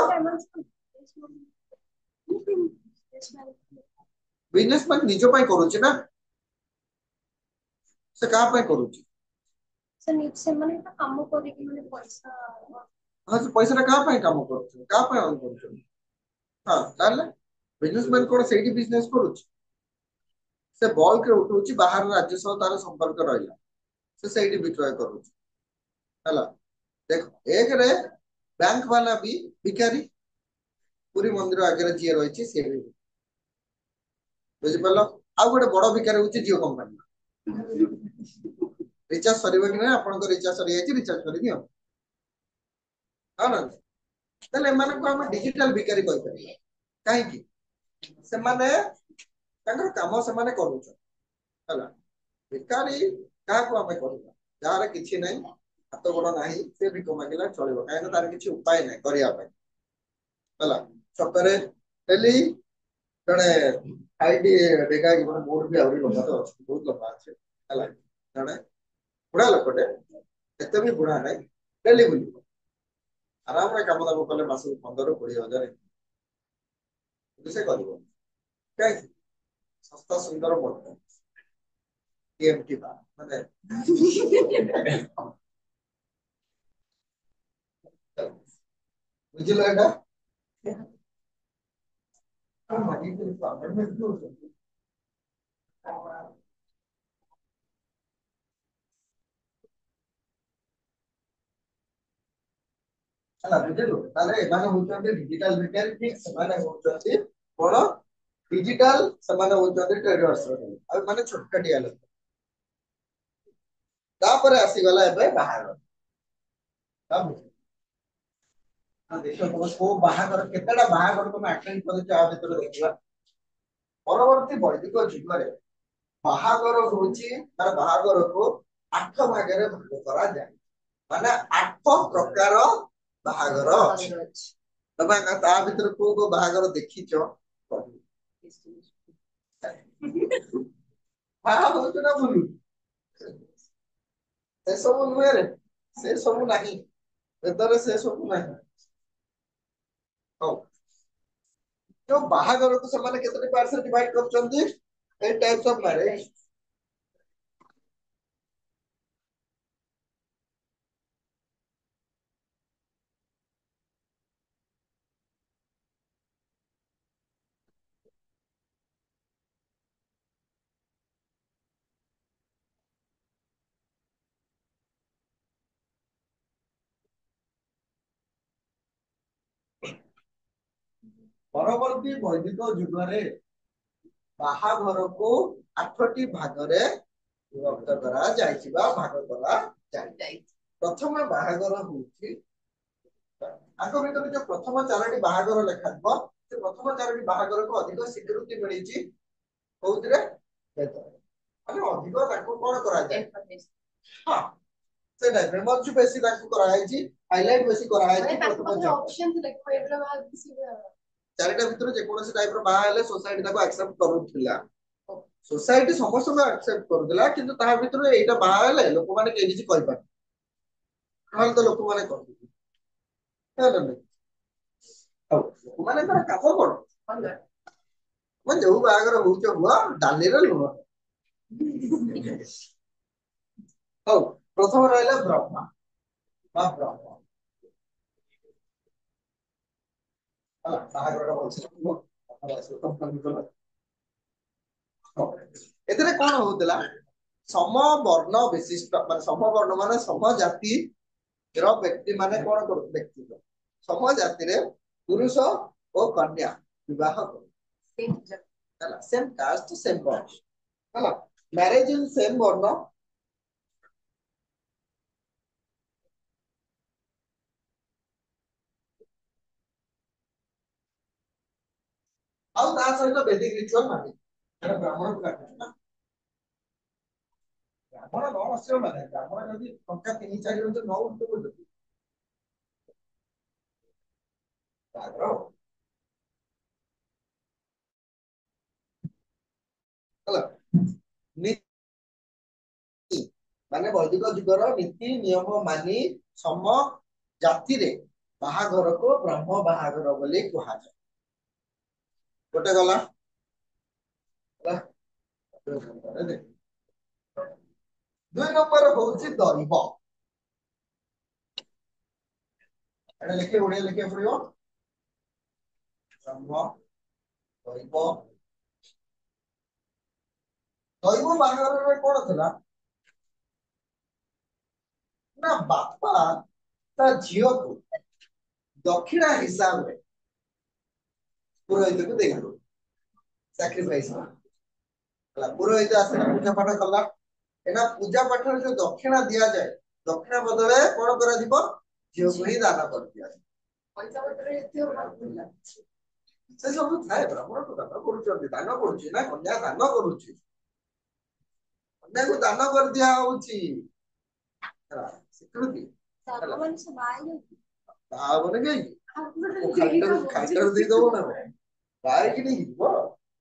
बिजनेसमैन निजो पई करूची ना से का पई करूची से माने तो काम करी कि माने पैसा हां से पैसा का पई काम करूची का पई ऑन करूची हां ताले बिजनेसमैन कोन सेठी बिजनेस करूची से बल्क रे उठौची बाहर राज्य सह तार संपर्क रहला से सेठी विक्रय करूची हला देखो एक रे बैंक वाला भी भिखारी पूरी मंदिर आगे जी रही से भी बुझिपाल आ गोटे बड़ भिखारी होची जियो कंपनी रिचार्ज सरीबो कि ना आपन को रिचार्ज सरी जाई रिचार्ज करि दियो हां ना तले माने को हम डिजिटल भिखारी कहि परिया काहे कि से माने तांकर काम से माने करूछ हला भिखारी का को हमें करिबा जार किछि नै हाथ गोड़ नाही से भी कमागिला चलिबो काहे ना तार किछि उपाय नै करिया पाई हला सतरे डेली ଜଣେ ହାଇଟ୍ ଡେଗା ଜଣେ ମୋର ବି ଆହୁରି ଲମ୍ବା ତ ଅଛି ବହୁତ ଲମ୍ବା ଅଛି ହେଲା ଜଣେ ବୁଢା ଲୋକଟେ ଏତେ ବି ବୁଢା ନାହିଁ ଡେଲି ବୁଲିବ ଆରାମରେ କାମ ଦାମ କଲେ ମାସକୁ 15-20 ହଜାର କିନ୍ତୁ ସେ କରିବ କାହିଁକି ଶସ୍ତା ସୁନ୍ଦର ମୋଟ TMT ବା ମାନେ ବୁଝିଲ ଏଇଟା ହେଲା ବୁଝିଲୁ ତାହେଲେ ଏମାନେ ହଉଛନ୍ତି ଡିଜିଟାଲ ଭିକାରୀ ଠିକ ସେମାନେ ହଉଛନ୍ତି କଣ ଡିଜିଟାଲ ସେମାନେ ହଉଛନ୍ତି ଟ୍ରେଡର୍ସ ଆଉ ମାନେ ଛୋଟକାଟିଆ ଲୋକ ତାପରେ ଆସିଗଲା ଏବେ ବାହାଘର ଦେଖିବ ତମେ କୋଉ ବାହାଘର କେତେଟା ବାହାଘର ତମେ ଆଟେଣ୍ଡ କରିଛ ଆ ଭିତରେ ଦେଖିବା ପରବର୍ତ୍ତୀ ବୈଦିକ ଯୁଗରେ ବାହାଘର ହଉଛି ତାର ବାହାଘରକୁ 8 ଭାଗରେ ଭାଗ କରାଯାଏ ମାନେ 8 ପ୍ରକାର ବାହାଘର ଅଛି ତମେ ତା ଭିତରେ କୋଉ କୋଉ ବାହାଘର ଦେଖିଛ ବାହା ହଉଛୁ ନା ଭୁଲୁ ସେ ସବୁ ନୁହେଁ ସେ ସବୁ ନାହିଁ ବେଦରେ ସେ ସବୁ ନାହିଁ ହଉ ଯୋଉ ବାହାଘରକୁ ସେମାନେ କେତୋଟି ପାର୍ଟରେ ଡିଭାଇଡ କରୁଛନ୍ତି 8 types of marriage ପରବର୍ତ୍ତୀ ବୈଦିକ ଯୁଗରେ ବାହାଘରକୁ 8ଟି ଭାଗରେ ବିଭକ୍ତ କରାଯାଇଛି ବା ଭାଗ କରାଯାଇଛି ପ୍ରଥମ ବାହାଘର ହଉଛି ଆଙ୍କ ଭିତରେ ଯୋଉ ପ୍ରଥମ 4ଟି ବାହାଘର ଲେଖାଯିବ ସେ ପ୍ରଥମ 4ଟି ବାହାଘରକୁ ଅଧିକ ସ୍ୱୀକୃତି ମିଳିଛି କୋଉଥିରେ ମାନେ ଅଧିକ ତାକୁ କଣ କରାଯାଏ ହଁ ସେଇଟା ମଞ୍ଚ ବେଶୀ ତାକୁ କରାଯାଇଛି ହାଇଲାଇଟ ବେଶୀ କରାଯାଇଛି ଚାରିଟା ଭିତରୁ ଯେକୌଣସି ଟାଇପର ବାହା ହେଲେ ସୋସାଇଟି ତାକୁ ଆକ୍ସେପ୍ଟ କରୁଥିଲା ସୋସାଇଟି ସମସ୍ତଙ୍କୁ ଆକ୍ସେପ୍ଟ କରୁଥିଲା କିନ୍ତୁ ତା ଭିତରୁ ଏଇଟା ବାହା ହେଲେ ଲୋକମାନେ କେହି କିଛି କହିପାରୁ ନହେଲେ ତ ଲୋକମାନେ କହିବେ ହଉ ଲୋକମାନଙ୍କର କାମ କଣ ମାନେ ଯୋଉ ବାହାଘର ହଉଛ ହୁଅ ଡାଲିରେ ଲୁଣ ହଉ ପ୍ରଥମ ରହିଲା ବ୍ରହ୍ମା ବା ବ୍ରହ୍ମ ହେଲା ବାହାଘରଟା ଏଥିରେ କଣ ହଉଥିଲା ସମବର୍ଣ୍ଣ ବିଶିଷ୍ଟ ମାନେ ସମବର୍ଣ୍ଣ ମାନେ ସମ ଜାତିର ବ୍ୟକ୍ତି ମାନେ କଣ କରୁ ବ୍ୟକ୍ତି ସମ ଜାତିରେ ପୁରୁଷ ଓ କନ୍ୟା ବିବାହ କରୁ ହେଲା ସେମ କାଷ୍ଟ ସେମ ବର୍ଣ୍ଣ ହେଲା ମ୍ୟାରେଜ ଇନ ସେମ ବର୍ଣ୍ଣ ଆଉ ତା ସହିତ ବେଦିକ ରିଚୁଆଲ ନାହିଁ ବ୍ରାହ୍ମଣକୁ କାଟୁଛି ନା ବ୍ରାହ୍ମଣ ନ ଆସିବ ମାନେ ବ୍ରାହ୍ମଣ ଯଦି ଟଙ୍କା 3-4 ବର୍ଷ ନ ଉଠୁ ହେଲା ମାନେ ବୈଦିକ ଯୁଗର ନୀତି ନିୟମ ମାନି ସମ ଜାତିରେ ବାହାଘରକୁ ବ୍ରହ୍ମ ବାହାଘର ବୋଲି କୁହାଯାଏ ଗୋଟେ ଗଲା 2 ନମ୍ବର ହଉଛି ଦୈବ ଏଟା ଲେଖେ ଓଡିଆ ଲେଖିବାକୁ ପଡିବ ବ୍ରହ୍ମ ଦୈବ ଦୈବ ବାହାଘରରେ କଣ ଥିଲା ନା ବାପା ତା ଝିଅକୁ ଦକ୍ଷିଣା ହିସାବରେ ପୁରୋହିତକୁ ଦେଇଦେବ ସାକ୍ରିଫାଇସ ହେଲା ପୁରୋହିତ ଆସିଲା ପୂଜା ପାଠ କଲା ଏଟା ପୂଜା ପାଠରେ ଯୋଉ ଦକ୍ଷିଣା ଦିଆଯାଏ ଦକ୍ଷିଣା ବଦଳରେ କଣ କରାଯିବ ଝିଅକୁ ହିଁ ଦାନ କରିଦିଆଯିବ ସେ ସବୁ ଥାଏ ବ୍ରାହ୍ମଣକୁ ଦାନ କରୁଛନ୍ତି ଦାନ କରୁଛି ନା କନ୍ୟା ଦାନ କରୁଛି କନ୍ୟାକୁ ଦାନ କରିଦିଆ ହଉଛି ସ୍ୱୀକୃତି ବାହା ହବନି କାହିଁକି ଖାଇଟାରୁ ଦେଇଦବ ନା ବାହାରିକି ନେଇକି ଯିବ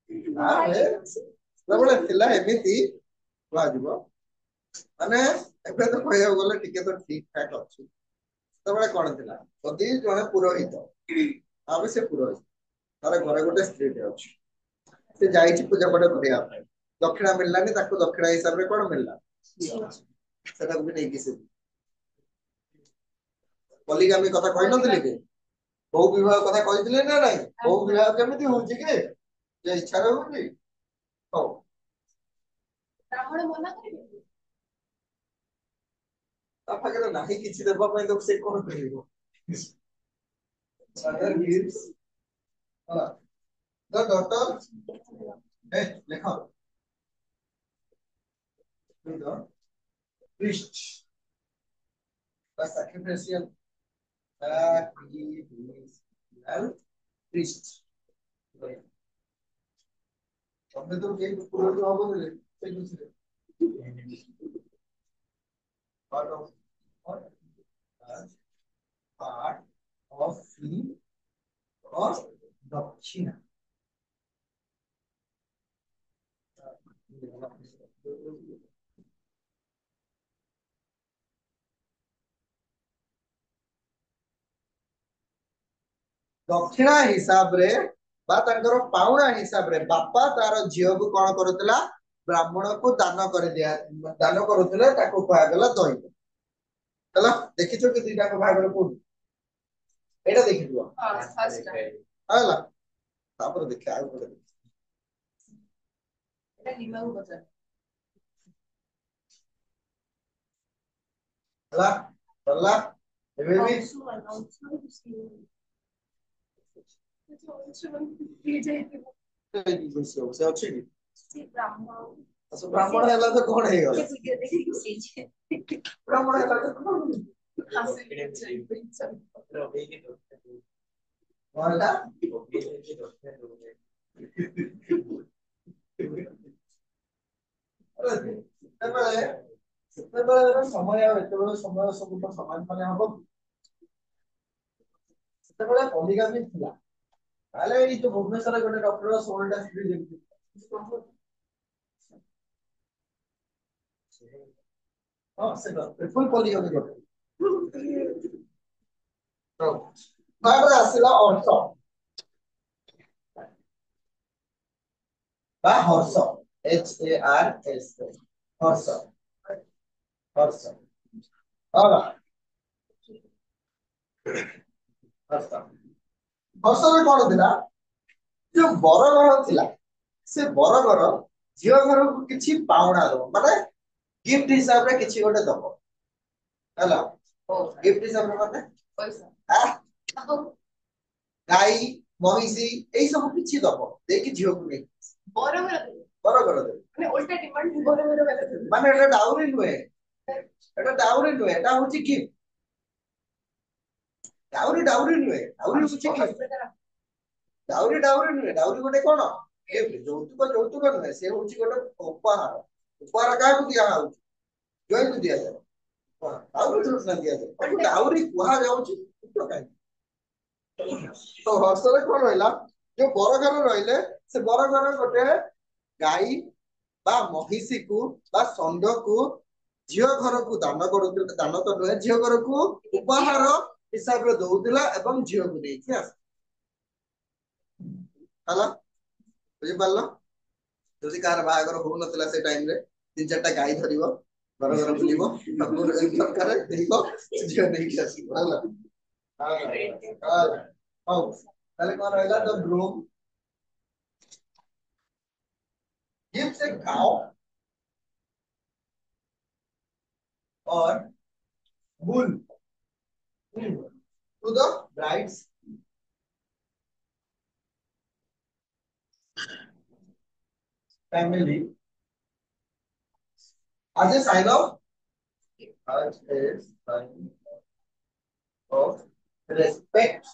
ସେତେବେଳେ ଥିଲା ଏମିତି କୁହାଯିବ ମାନେ ଏବେ ତ କହିବାକୁ ଗଲେ ଟିକେ ତ ଠିକ ଠାକ ଅଛି। ସେତେବେଳେ କଣ ଥିଲା ଯଦି ଜଣେ ପୁରୋହିତ ଆମେ ସେ ପୁରୋହିତ ତାର ଘରେ ଗୋଟେ ସ୍ତ୍ରୀଟେ ଅଛି ସେ ଯାଇଛି ପୂଜା ପାଠ କରିବା ପାଇଁ ଦକ୍ଷିଣା ମିଳିଲାନି ତାକୁ ଦକ୍ଷିଣା ହିସାବରେ କଣ ମିଳିଲା ସେଟାକୁ ବି ନେଇକି ସେ ପଲିଗାମୀ କଥା କହିନଥିଲି କି ବହୁ ବିବାହ କଥା କହିଥିଲେ ନା ନାଇଁ ବହୁ ବିବାହ କେମିତି ହଉଛି କି ଯେ ଇଚ୍ଛାରେ ହଉଛି ହଉ ବ୍ରାହ୍ମଣ ମନା କରିବେ ତା ପାଖରେ ନାହିଁ କିଛି ଦେବା ପାଇଁ ତ ସେ କଣ କରିବ Father gives the daughter ଲେଖ the priest the sacrificial priest ତମେ ତ କେହି ପୁରୋହିତ ହବନି ସେ ବୁଝିଲେ part of part of fee or ଦକ୍ଷିଣା ଦକ୍ଷିଣା ହିସାବରେ ବା ତାଙ୍କର ପାଉଣା ହିସାବରେ ବାପା ତାର ଝିଅକୁ କଣ କରୁଥିଲା ବ୍ରାହ୍ମଣକୁ ଦାନ କରୁଥିଲେ ତାକୁ କୁହାଗଲା ଦୈବ ହେଲା ଦେଖିଛ କି ଦିଟାଙ୍କ ଭାଗରେ କୋଉଠି ଏଇଟା ଦେଖିଥିବ ହେଲା ତାପରେ ଦେଖିବା ଆଉ ଗୋଟେ ହେଲା ହେଲା ଏବେ ବି ସେ ଅଛି କି ବ୍ରାହ୍ମଣ ହେଲା ତ କଣ ହେଇଗଲା ବ୍ରାହ୍ମଣ ହେଲା ତ କଣ ହେଲା ସେତେବେଳେ ସମୟ ଆଉ ଏତେବେଳେ ସମୟ ସବୁ ତ ସମାନ ମାନେ ହବ ସେତେବେଳେ ପଲିଗାମୀ ଥିଲା ତାହେଲେ ଏଇ ଯୋଉ ଭୁବନେଶ୍ୱରରେ ଗୋଟେ ଡକ୍ଟର 16ଟା ସ୍ତ୍ରୀ ଯେମିତି ହଁ ସେ ଟ୍ରିପଲ ପଲିଗାମୀ ଗୋଟେ ତାପରେ ଆସିଲା ଅର୍ଥ ବା ହର୍ଷ HARS ହର୍ଷ ହର୍ଷ ହେଲା ହର୍ଷରେ କଣ ଥିଲା ଯୋଉ ବରଘର ଥିଲା ସେ ବରଘର ଝିଅ ଘରକୁ କିଛି ପାଉଣା ଦବ ମାନେ ଗିଫ୍ଟ ହିସାବରେ କିଛି ଗୋଟେ ଦବ ହେଲା ଗିଫ୍ଟ ହିସାବରେ ମାନେ ଗାଈ ମହିଷି ଏଇ ସବୁ କିଛି ଦବ ଦେଇକି ଝିଅକୁ ନେଇ ବରଘର ଦେବେ ମାନେ ଏଟା ଡାଉରି ନୁହେଁ ଏଟା ହଉଛି ଗିଫ୍ଟ ଡାଉରି ନୁହେଁ ଡାଉରି ହଉଛି ଗିଫ୍ଟ ଡାଉରି ନୁହେଁ ଡାଉରି ଗୋଟେ କଣ ଯୌତୁକ ନୁହେଁ ସେ ହଉଛି ଗୋଟେ ଉପହାର କାହାକୁ ଦିଆହଉଛି ଜ୍ୱାଇଁକୁ ଦିଆଯାଏ ଡାଉରି କୁହାଯାଉଛି ତ ହର୍ଷରେ କଣ ରହିଲା ଯୋଉ ବରଘର ରହିଲେ ସେ ବରଘର ଗୋଟେ ଗାଈ ବା ମହିଷିକୁ ବା ଷଣ୍ଢକୁ ଝିଅ ଘରକୁ ଦାନ କରୁଥିଲେ ଦାନ ତ ନୁହେଁ ଝିଅ ଘରକୁ ଉପହାର ହିସାବରେ ଦଉଥିଲା ଏବଂ ଝିଅକୁ ନେଇକି ଆସ ହେଲା ବୁଝିପାରିଲ ଯଦି କାହାର ବାହାଘର ହଉନଥିଲା ସେ ଟାଇମରେ 3-4ଟା ଗାଈ ଧରିବ ଘର ଘର ବୁଲିବ ଦରକାର ଦେଇବ ଝିଅ ନେଇକି ଆସିବ ହେଲା ହଉ ତାହେଲେ କଣ ରହିଲା the groom gives a cow or bull to the bride's family as a sign of respect